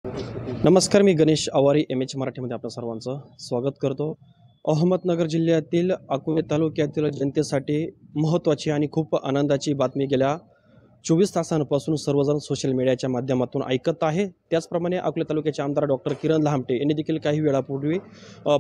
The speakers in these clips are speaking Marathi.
नमस्कार, मी गणेश आवारी MH मराठीमध्ये आपल्या सर्वांचं स्वागत करतो. अहमदनगर जिल्ह्यातील अकोले तालुक्यातील जनतेसाठी महत्त्वाची आणि खूप आनंदाची बातमी गेल्या 24 तासांपासून सर्वजण सोशल मीडियाच्या माध्यमातून ऐकत आहे. त्याचप्रमाणे अकोले तालुक्याचे आमदार डॉक्टर किरण लहामटे यांनी देखील काही वेळापूर्वी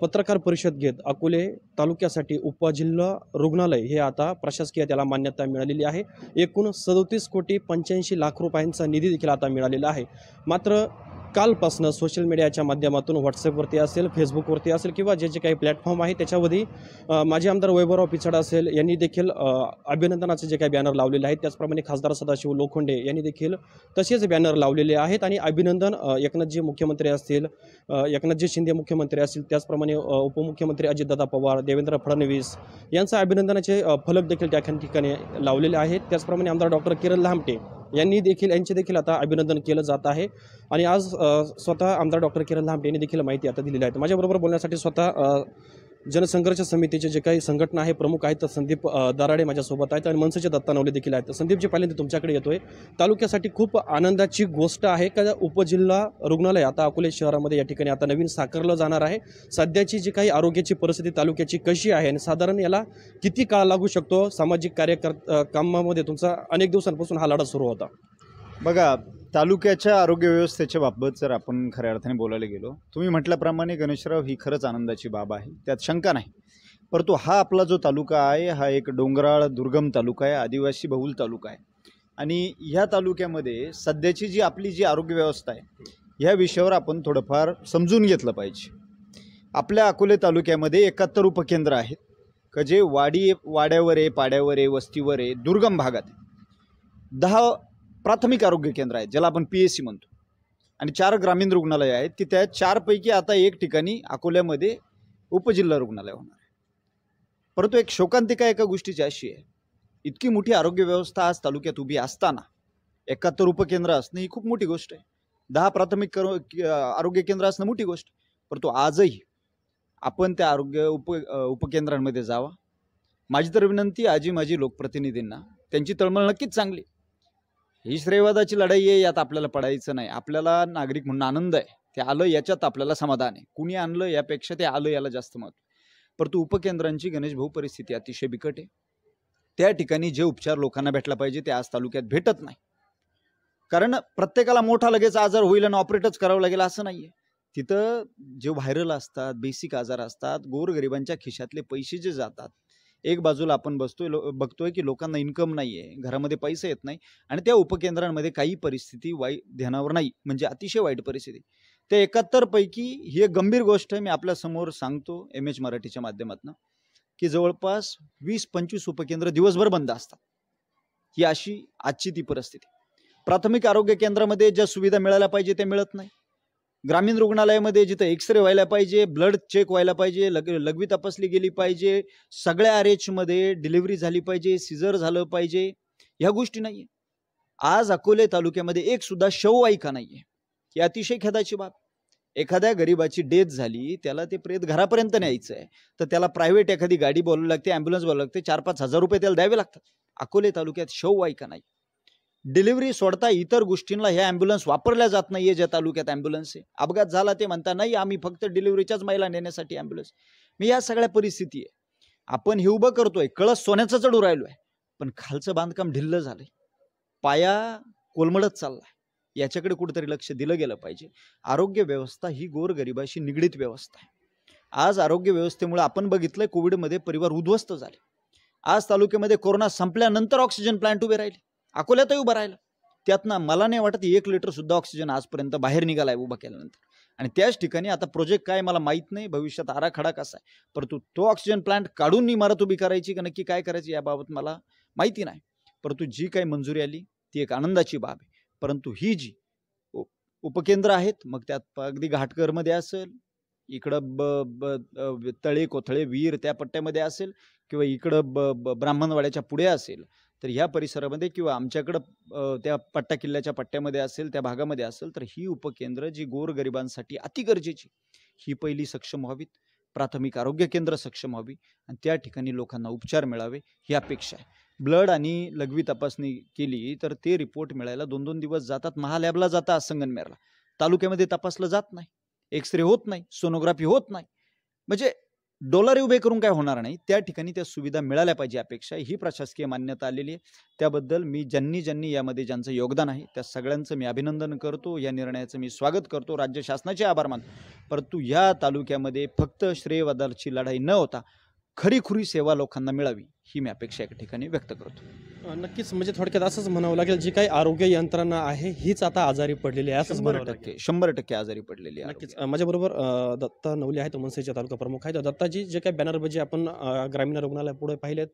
पत्रकार परिषद घेत अकोले तालुक्यासाठी उपजिल्हा रुग्णालय हे आता प्रशासकीय त्याला मान्यता मिळालेली आहे. एकूण 37,85,00,000 रुपयांचा निधी देखील आता मिळालेला आहे. मात्र कालपासनं सोशल मीडियाच्या माध्यमातून व्हॉट्सअपवरती असेल, फेसबुकवरती असेल किंवा जे काही प्लॅटफॉर्म आहे त्याच्यावरती माजी आमदार वैभवराव पिचड असेल यांनी देखील अभिनंदनाचे जे काही बॅनर लावलेले आहेत, त्याचप्रमाणे खासदार सदाशिव लोखंडे यांनी देखील तसेच बॅनर लावलेले आहेत. आणि अभिनंदन एकनाथजी मुख्यमंत्री असतील, एकनाथजी शिंदे मुख्यमंत्री असतील, त्याचप्रमाणे उपमुख्यमंत्री अजितदादा पवार, देवेंद्र फडणवीस यांचं अभिनंदनाचे फलक देखील त्या ठिकाणी लावलेले आहेत. त्याचप्रमाणे आमदार डॉक्टर किरण लहामटे यांचे देखील आता अभिनंदन केलं जात आहे. आणि आज स्वतः आमदार डॉक्टर किरण लहामटे यांनी देखील माहिती आता दिलेली आहे. माझ्याबरोबर बोलण्यासाठी स्वतः जनसंघर्ष समितीचे जे काही संघटना आहे प्रमुख आहेत तर संदीप दराडे माझ्यासोबत आहेत आणि मनसेचे दत्ता नवले देखील आहेत. संदीपजी, पहिल्यांदा तुमच्याकडे येतोय. तालुक्यासाठी खूप आनंदाची गोष्ट आहे का उपजिल्हा रुग्णालय आता अकोले शहरामध्ये या ठिकाणी आता नवीन साकारलं जाणार आहे. सध्याची जी काही आरोग्याची परिस्थिती तालुक्याची कशी आहे आणि साधारण याला किती काळ लागू शकतो? सामाजिक कामामध्ये तुमचा अनेक दिवसांपासून हा लढा सुरू होता. बघा, तालुक्याच्या आरोग्य व्यवस्थेच्या बाबत जर आपण खऱ्या अर्थाने बोलायला गेलो, तुम्ही म्हटल्याप्रमाणे गणेशराव, ही खरंच आनंदाची बाब आहे, त्यात शंका नाही. परंतु हा आपला जो तालुका आहे हा एक डोंगराळ दुर्गम तालुका आहे, आदिवासी बहुल तालुका आहे. आणि ह्या तालुक्यामध्ये सध्याची जी आपली जी आरोग्य व्यवस्था आहे ह्या विषयावर आपण थोडंफार समजून घेतलं पाहिजे. आपल्या अकोले तालुक्यामध्ये 71 उपकेंद्र आहेत का जे वाड्यावर आहे, पाड्यावर आहे, वस्तीवर आहे, दुर्गम भागात आहे. 10 प्राथमिक आरोग्य केंद्र आहेत ज्याला आपण PSC म्हणतो, आणि 4 ग्रामीण रुग्णालय आहेत की त्या 4 पैकी आता एक ठिकाणी अकोल्यामध्ये उपजिल्हा रुग्णालय होणार आहे. परंतु एक शोकांतिका एका गोष्टीची अशी आहे, इतकी मोठी आरोग्य व्यवस्था आज तालुक्यात उभी असताना 71 उपकेंद्र असणं ही खूप मोठी गोष्ट आहे. 10 प्राथमिक आरोग्य केंद्र असणं मोठी गोष्ट. परंतु आजही आपण त्या उपकेंद्रांमध्ये जावा. माझी तर विनंती आजी माझी लोकप्रतिनिधींना, त्यांची तळमळ नक्कीच चांगली. ही श्रेयवादाची लढाई आहे, यात आपल्याला पडायचं नाही. आपल्याला नागरिक म्हणून आनंद आहे, ते आलं याच्यात आपल्याला समाधान आहे. कुणी आणलं यापेक्षा ते आलं याला जास्त महत्त्व. परंतु उपकेंद्रांची गणेश भाऊ परिस्थिती अतिशय बिकट आहे. त्या ठिकाणी जे उपचार लोकांना भेटला पाहिजे ते आज तालुक्यात भेटत नाही. कारण प्रत्येकाला मोठा लगेच आजार होईल आणि ऑपरेटच करावं लागेल असं नाहीये. तिथं जे व्हायरल असतात, बेसिक आजार असतात, गोरगरिबांच्या खिशातले पैसे जे जातात, एक बाजूला आपण बघतोय की लोकांना इन्कम नाही आहे, घरामध्ये पैसे येत नाही, आणि त्या उपकेंद्रांमध्ये काही परिस्थिती ध्यानावर नाही, म्हणजे अतिशय वाईट परिस्थिती. त्या 71 पैकी ही एक गंभीर गोष्ट आहे. मी आपल्या समोर सांगतो MH मराठीच्या माध्यमातून की जवळपास 20-25 उपकेंद्र दिवसभर बंद असतात. ही अशी आजची ती परिस्थिती. प्राथमिक आरोग्य केंद्रामध्ये ज्या सुविधा मिळायला पाहिजे ते मिळत नाही. ग्रामीण रुग्णालयामध्ये जिथं एक्सरे व्हायला पाहिजे, ब्लड चेक व्हायला पाहिजे, लघवी तपासली गेली पाहिजे, सगळ्या RH मध्ये डिलिव्हरी झाली पाहिजे, सिझर झालं पाहिजे, ह्या गोष्टी नाहीये. आज अकोले तालुक्यामध्ये एक सुद्धा शववाहिका नाहीये. ही अतिशय खेदाची बाब. एखाद्या गरीबाची डेथ झाली, त्याला ते प्रेत घरापर्यंत न्यायचं आहे तर त्याला प्रायव्हेट एखादी गाडी बोलावी लागते, ॲम्ब्युलन्स बोलावी लागते, 4-5 हजार रुपये त्याला द्यावे लागतात. अकोले तालुक्यात शववाहिका नाही. डिलिव्हरी सोडता इतर गोष्टींना ह्या ॲम्ब्युलन्स वापरल्या जात नाहीये. ज्या तालुक्यात ॲम्ब्युलन्स आहे, अपघात झाला ते म्हणता नाही आम्ही फक्त डिलिव्हरीच्याच महिला नेण्यासाठी ॲम्ब्युलन्स. मी या सगळ्या परिस्थिती आहे. आपण हे उभं करतोय, कळस सोन्याचं चढू राहिलोय, पण खालचं बांधकाम ढिल्लं झालंय, पाया कोलमडत चाललाय. याच्याकडे कुठेतरी लक्ष दिलं गेलं पाहिजे. आरोग्य व्यवस्था ही गोरगरिबाशी निगडीत व्यवस्था आहे. आज आरोग्य व्यवस्थेमुळे आपण बघितलंय कोविडमध्ये परिवार उद्ध्वस्त झाले. आज तालुक्यामध्ये कोरोना संपल्यानंतर ऑक्सिजन प्लांट उभे राहिले, अकोल्यातही उभं राहिलं. त्यातनं मला नाही वाटत 1 लिटर सुद्धा ऑक्सिजन आजपर्यंत बाहेर निघालाय उभा केल्यानंतर. आणि त्याच ठिकाणी आता प्रोजेक्ट काय मला माहीत नाही, भविष्यात आराखडा कसा आहे, परंतु तो ऑक्सिजन प्लांट काढून इमारत उभी करायची का नक्की काय करायची याबाबत मला माहिती नाही. परंतु जी काही मंजुरी आली ती एक आनंदाची बाब आहे. परंतु ही जी उपकेंद्र आहेत, मग त्यात अगदी घाटकरमध्ये असेल, इकडं तळे कोथळे वीर त्या पट्ट्यामध्ये असेल, किंवा इकडं ब्राह्मणवाड्याच्या पुढे असेल, तर ह्या परिसरामध्ये किंवा आमच्याकडं त्या पट्टा किल्ल्याच्या पट्ट्यामध्ये असेल, त्या भागामध्ये असेल, तर ही उपकेंद्र जी गोरगरिबांसाठी अति गरजेची ही पहिली सक्षम व्हावीत. प्राथमिक आरोग्य केंद्र सक्षम व्हावी आणि त्या ठिकाणी लोकांना उपचार मिळावे ही अपेक्षा आहे. ब्लड आणि लघवी तपासणी केली तर ते रिपोर्ट मिळायला 2-2 दिवस जातात. महालॅबला जातात संगमनेरला, तालुक्यामध्ये तपासलं जात नाही, एक्सरे होत नाही, सोनोग्राफी होत नाही. म्हणजे डोलारे उभे करून काय होणार नाही. त्या ठिकाणी त्या सुविधा मिळाल्या पाहिजे अपेक्षा ही प्रशासकीय मान्यता आलेली आहे. त्याबद्दल मी ज्यांनी यामध्ये ज्यांचं योगदान आहे त्या सगळ्यांचं मी अभिनंदन करतो. या निर्णयाचं मी स्वागत करतो. राज्य शासनाचे आभार मानतो. परंतु या तालुक्यामध्ये फक्त श्रेयवादाची लढाई न होता खरीखुरी सेवा लोकांना मिळावी ही मी अपेक्षा या ठिकाणी व्यक्त करतो. नक्कीच, म्हणजे थोडक्यात असंच म्हणावं लागेल, जी काही आरोग्य यंत्रणा आहे हीच आता आजारी पडलेली आहे असंच म्हणावं लागेल. 100% आजारी पडलेली आहे. नक्कीच. माझ्याबरोबर दत्ता नवले आहेत, मनसेचे तालुका प्रमुख आहेत. दत्ताजी, जे काही बॅनरबाजी आपण ग्रामीण रुग्णालयापुढे पाहिलेत,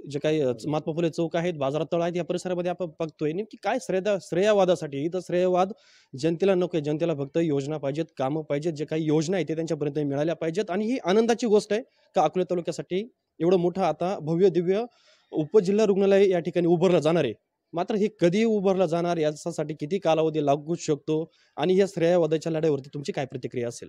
जे काही महात्मा फुले चौक आहेत, बाजारात तळ आहेत, या परिसरामध्ये आपण बघतोय नेमकी काय श्रेयवादासाठी इथं श्रेयवाद जनतेला नको आहे. जनतेला फक्त योजना पाहिजेत, कामं पाहिजेत, जे काही योजना आहेत ते त्यांच्यापर्यंत मिळाल्या पाहिजेत. आणि ही आनंदाची गोष्ट आहे का अकोला तालुक्यासाठी एवढं मोठं आता भव्य दिव्य उपजिल्हा रुग्णालय या ठिकाणी उभारलं जाणार आहे. मात्र हे कधी उभारलं जाणार, याच्यासाठी किती कालावधी लागू शकतो आणि या श्रेयवादाच्या लढ्यावरती तुमची काय प्रतिक्रिया असेल?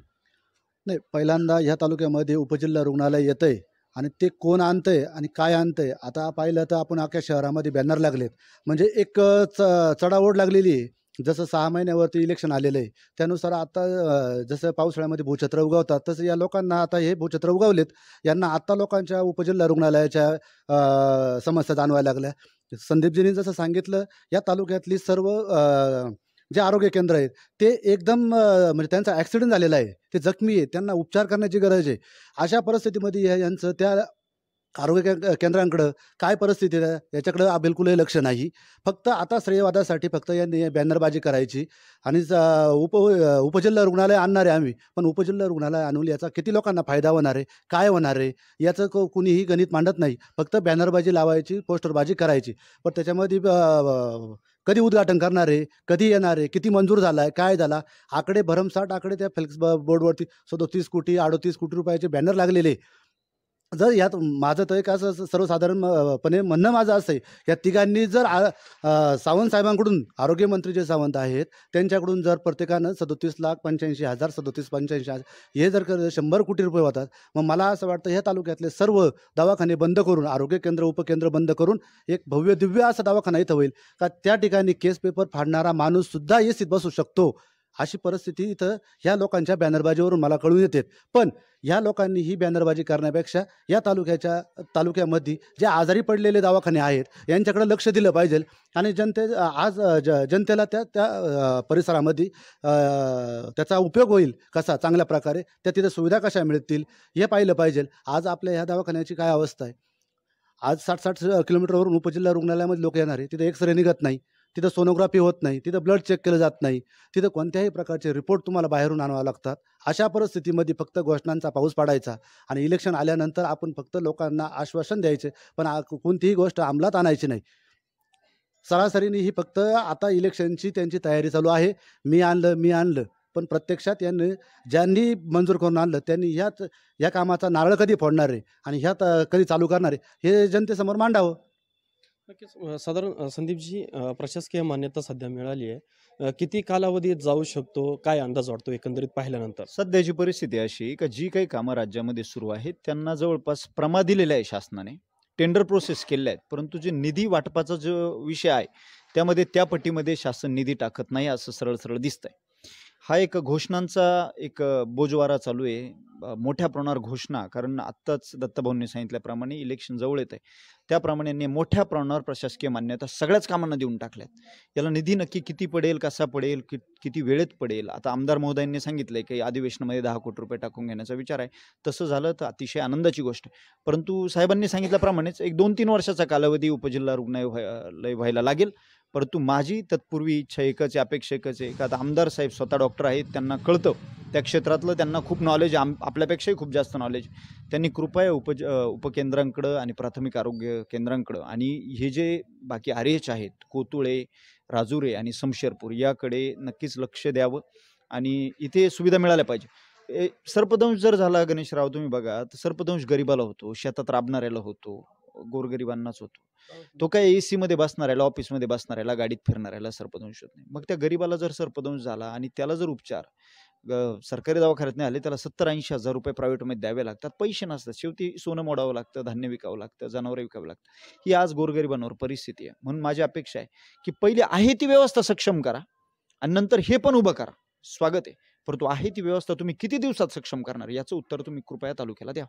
नाही, पहिल्यांदा ह्या तालुक्यामध्ये उपजिल्हा रुग्णालय येतंय आणि ते कोण आणतंय आणि काय आणतंय आता पाहिलं तर आपण अख्ख्या शहरामध्ये बॅनर लागलेत. म्हणजे एक चढाओढ लागलेली आहे. जसं 6 महिन्यावरती इलेक्शन आलेलं आहे त्यानुसार आता जसं पावसाळ्यामध्ये भूछत्र उगवतात तसं या लोकांना आता हे भूछत्र उगवलेत. यांना आत्ता लोकांच्या उपजिल्हा रुग्णालयाच्या समस्या जाणवायला लागल्या. संदीपजींनी जसं सांगितलं, या तालुक्यातली सर्व जे आरोग्य केंद्र आहेत ते एकदम म्हणजे त्यांचा ॲक्सिडेंट झालेला आहे, ते जखमी आहेत, त्यांना उपचार करण्याची गरज आहे. अशा परिस्थितीमध्ये यांचं त्या आरोग्य केंद्रांकडं काय परिस्थिती आहे याच्याकडं बिलकुलही लक्ष नाही. फक्त आता श्रेयवादासाठी फक्त यांनी बॅनरबाजी करायची आणि उपजिल्हा रुग्णालय आणणार आहे आम्ही, पण उपजिल्हा रुग्णालय आणून याचा किती लोकांना फायदा होणार आहे, काय होणार आहे याचं कुणीही गणित मांडत नाही. फक्त बॅनरबाजी लावायची, पोस्टरबाजी करायची. पण त्याच्यामध्ये कधी उद्घाटन करणार आहे, कधी येणार आहे, किती मंजूर झाला आहे, काय झाला, आकडे भरमसाठ आकडे त्या फ्लेक्स बोर्डवरती 37 कोटी 38 कोटी रुपयाचे बॅनर लागलेले. जर यात माझं तर एक असं सर्वसाधारणपणे म्हणणं माझं असं आहे, या तिघांनी जर सावंत साहेबांकडून, आरोग्यमंत्री जे सावंत आहेत त्यांच्याकडून जर प्रत्येकानं 37,85,000 37,85,000 हे जर 100 कोटी रुपये होतात, मग मला असं वाटतं ह्या तालुक्यातले सर्व दवाखाने बंद करून, आरोग्य केंद्र उपकेंद्र बंद करून एक भव्य दिव्य असा दवाखाना इथं होईल का त्या ठिकाणी केस पेपर फाडणारा माणूससुद्धा एसीत बसू शकतो. अशी परिस्थिती इथं ह्या लोकांच्या बॅनरबाजीवरून मला कळून येते. पण ह्या लोकांनी ही बॅनरबाजी करण्यापेक्षा या तालुक्यामध्ये जे आजारी पडलेले दवाखाने आहेत यांच्याकडे लक्ष दिलं पाहिजे आणि जनतेला त्या परिसरामध्ये त्याचा उपयोग होईल कसा, चांगल्या प्रकारे त्या तिथे सुविधा कशा मिळतील हे पाहिलं पाहिजे. आज आपल्या ह्या दवाखान्याची काय अवस्था आहे. आज 60-60 किलोमीटरवरून उपजिल्हा रुग्णालयामध्ये लोक येणार आहे, तिथे एक्सरे निघत नाही, तिथं सोनोग्राफी होत नाही, तिथं ब्लड चेक केलं जात नाही, तिथं कोणत्याही प्रकारचे रिपोर्ट तुम्हाला बाहेरून आणावे लागतात. अशा परिस्थितीमध्ये फक्त घोषणांचा पाऊस पाडायचा आणि इलेक्शन आल्यानंतर आपण फक्त लोकांना आश्वासन द्यायचे, पण कोणतीही गोष्ट अंमलात आणायची नाही. सरासरीने ही फक्त आता इलेक्शनची त्यांची तयारी चालू आहे. मी आणलं पण प्रत्यक्षात ज्यांनी मंजूर करून आणलं त्यांनी ह्या कामाचा नारळ कधी फोडणार आहे आणि ह्यात कधी चालू करणार आहे हे जनतेसमोर मांडावं. नक्कीच. साधारण संदीपजी, प्रशासकीय मान्यता सध्या मिळाली आहे, किती कालावधीत जाऊ शकतो, काय अंदाज वाटतो एकंदरीत पाहिल्यानंतर? सध्याची परिस्थिती अशी का जी काही कामं राज्यामध्ये सुरू आहेत त्यांना जवळपास प्रमा दिलेला आहे शासनाने, टेंडर प्रोसेस केल्या आहेत, परंतु जे निधी वाटपाचा जो विषय आहे त्यामध्ये त्या पट्टीमध्ये शासन निधी टाकत नाही असं सरळ दिसतंय. हा एक घोषणांचा एक बोजवारा चालू आहे, मोठ्या प्रमाणावर घोषणा. कारण आत्ताच दत्ताभाऊंनी सांगितल्याप्रमाणे इलेक्शन जवळ येत आहे, त्याप्रमाणे यांनी मोठ्या प्रमाणावर प्रशासकीय मान्यता सगळ्याच कामांना देऊन टाकल्यात. याला निधी नक्की किती पडेल, कसा पडेल, किती वेळेत पडेल. आता आमदार महोदयांनी सांगितलंय की अधिवेशनामध्ये 10 कोटी रुपये टाकून घेण्याचा विचार आहे. तसं झालं तर अतिशय आनंदाची गोष्ट आहे. परंतु साहेबांनी सांगितल्याप्रमाणेच एक 2-3 वर्षाचा कालावधी उपजिल्हा रुग्णालय व्हायला लागेल. परंतु माझी तत्पूर्वी इच्छा एकच आहे, अपेक्षा एकच आहे का आता आमदार साहेब स्वतः डॉक्टर आहेत, त्यांना कळतं त्या क्षेत्रातलं, त्यांना खूप नॉलेज, आपल्यापेक्षाही खूप जास्त नॉलेज. त्यांनी कृपया उपकेंद्रांकडं आणि प्राथमिक आरोग्य केंद्रांकडं आणि हे जे बाकी RH आहेत, कोतुळे, राजुरे आणि समशेरपूर याकडे नक्कीच लक्ष द्यावं आणि इथे सुविधा मिळाल्या पाहिजे. सर्पदंश जर झाला गणेशराव, तुम्ही बघा तर सर्पदंश गरिबाला होतो, शेतात राबणाऱ्याला होतो, गोरगरिबांनाच होतो. तो काय AC मध्ये बसणाऱ्याला, ऑफिसमध्ये बसणाऱ्याला, गाडीत फिरणाऱ्याला सर्पदंश होत नाही. मग त्या गरिबाला जर सर्पदंश झाला आणि त्याला जर उपचार सरकारी दवाखान्यात नाही आले, त्याला 70-80 हजार रुपये प्रायव्हेटमध्ये द्यावे लागतात. पैसे नसतात, शेवटी सोनं मोडावं लागतं, धान्य विकावं लागतं, जनावरं विकावं लागतं. ही आज गोरगरिबांवर परिस्थिती आहे. म्हणून माझी अपेक्षा आहे की पहिली आहे ती व्यवस्था सक्षम करा आणि नंतर हे पण उभं करा, स्वागत आहे. परंतु आहे ती व्यवस्था तुम्ही किती दिवसात सक्षम करणार याचं उत्तर तुम्ही कृपया तालुक्याला द्या.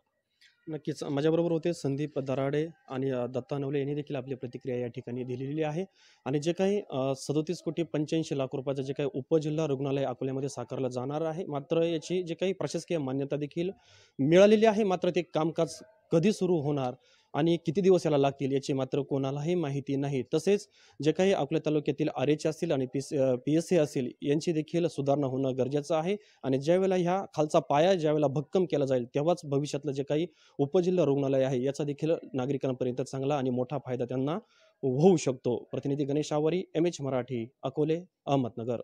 नक्कीच माझ्याबरोबर होते संदीप दराडे आणि दत्ता नवले यांनी देखील आपली प्रतिक्रिया या ठिकाणी दिलेली आहे. आणि जे काही 37,85,00,000 रुपयाचं जे काही उपजिल्हा रुग्णालय अकोल्यामध्ये साकारलं जाणार आहे, मात्र याची जे काही प्रशासकीय मान्यता देखील मिळालेली आहे. मात्र ते कामकाज कधी सुरू होणार आणि किती दिवस याला लागतील याची मात्र कोणालाही माहिती नाही. तसेच जे काही अकोला तालुक्यातील आरएच असतील आणि PSC असेल यांची देखील सुधारणा होणं गरजेचं आहे. आणि ज्यावेळेला ह्या खालचा पाया ज्यावेळेला भक्कम केला जाईल तेव्हाच भविष्यातलं जे काही उपजिल्हा रुग्णालय आहे याचा देखील नागरिकांपर्यंत चांगला आणि मोठा फायदा त्यांना होऊ शकतो. प्रतिनिधी गणेश आवारी, MH मराठी, अकोले, अहमदनगर.